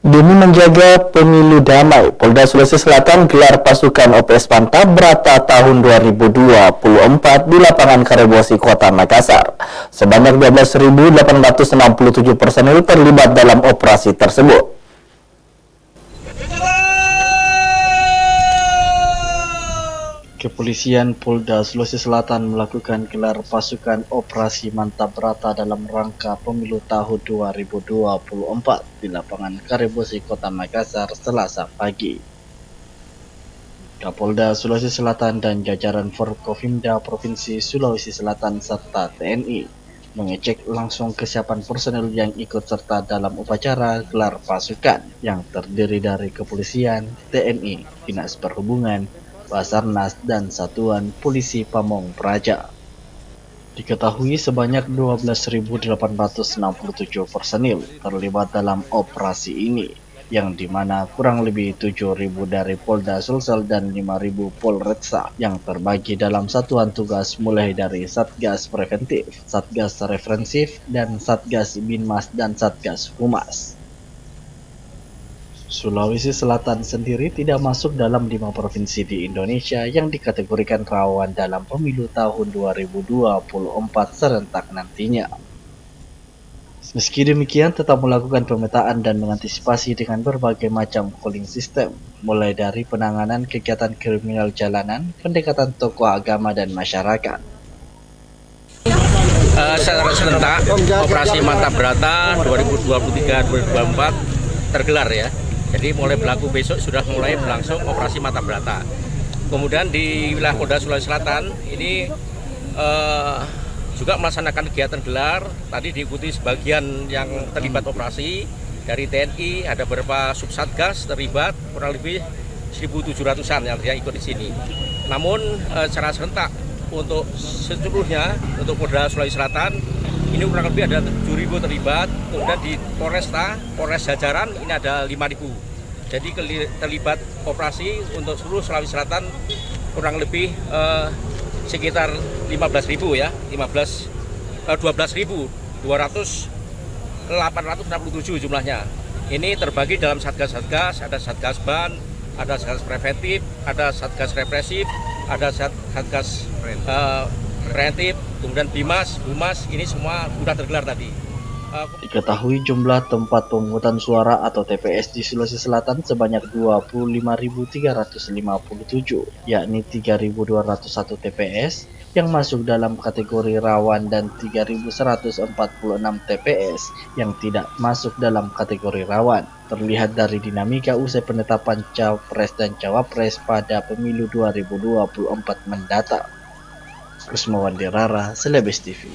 Demi menjaga pemilu damai, Polda Sulawesi Selatan gelar pasukan OPS Manta Brata tahun 2024 di lapangan Karebosi, Kota Makassar. Sebanyak 12.867 personil terlibat dalam operasi tersebut. Kepolisian Polda Sulawesi Selatan melakukan gelar pasukan Operasi Mantap Brata dalam rangka pemilu tahun 2024 di lapangan Karebosi, Kota Makassar, Selasa pagi. Kapolda Sulawesi Selatan dan jajaran Forkopimda Provinsi Sulawesi Selatan serta TNI mengecek langsung kesiapan personel yang ikut serta dalam upacara gelar pasukan yang terdiri dari kepolisian, TNI, Dinas Perhubungan, Basarnas, dan Satuan Polisi Pamong Praja. Diketahui sebanyak 12.867 personil terlibat dalam operasi ini, yang dimana kurang lebih 7.000 dari Polda Sulsel dan 5.000 Polretsa yang terbagi dalam satuan tugas mulai dari Satgas Preventif, Satgas Represif, dan Satgas Binmas dan Satgas Humas. Sulawesi Selatan sendiri tidak masuk dalam 5 provinsi di Indonesia yang dikategorikan rawan dalam pemilu tahun 2024 serentak nantinya. Meski demikian, tetap melakukan pemetaan dan mengantisipasi dengan berbagai macam calling system, mulai dari penanganan kegiatan kriminal jalanan, pendekatan tokoh agama dan masyarakat. Secara serentak, Operasi Mantap Brata 2023-2024 tergelar ya. Jadi mulai berlaku besok sudah mulai berlangsung Operasi Mantap Brata. Kemudian di wilayah Polda Sulawesi Selatan ini juga melaksanakan kegiatan gelar. Tadi diikuti sebagian yang terlibat operasi dari TNI, ada beberapa subsatgas terlibat, kurang lebih 1.700-an yang ikut di sini. Namun secara serentak untuk seluruhnya, untuk Polda Sulawesi Selatan ini kurang lebih ada 7.000 terlibat. Kemudian di Polres jajaran ini ada 5.000. Jadi terlibat operasi untuk seluruh Sulawesi Selatan kurang lebih sekitar 15.000 ya, 12.867 jumlahnya. Ini terbagi dalam satgas-satgas, ada Satgas Ban, ada Satgas Preventif, ada Satgas Represif, ada Satgas Preventif, kemudian Bimas, Humas, ini semua sudah tergelar tadi. Diketahui jumlah tempat pemungutan suara atau TPS di Sulawesi Selatan sebanyak 25.357, yakni 3.201 TPS yang masuk dalam kategori rawan dan 3.146 TPS yang tidak masuk dalam kategori rawan. Terlihat dari dinamika usai penetapan Capres dan Cawapres pada pemilu 2024 mendatang. Kusmawan Dirara, Celebes TV.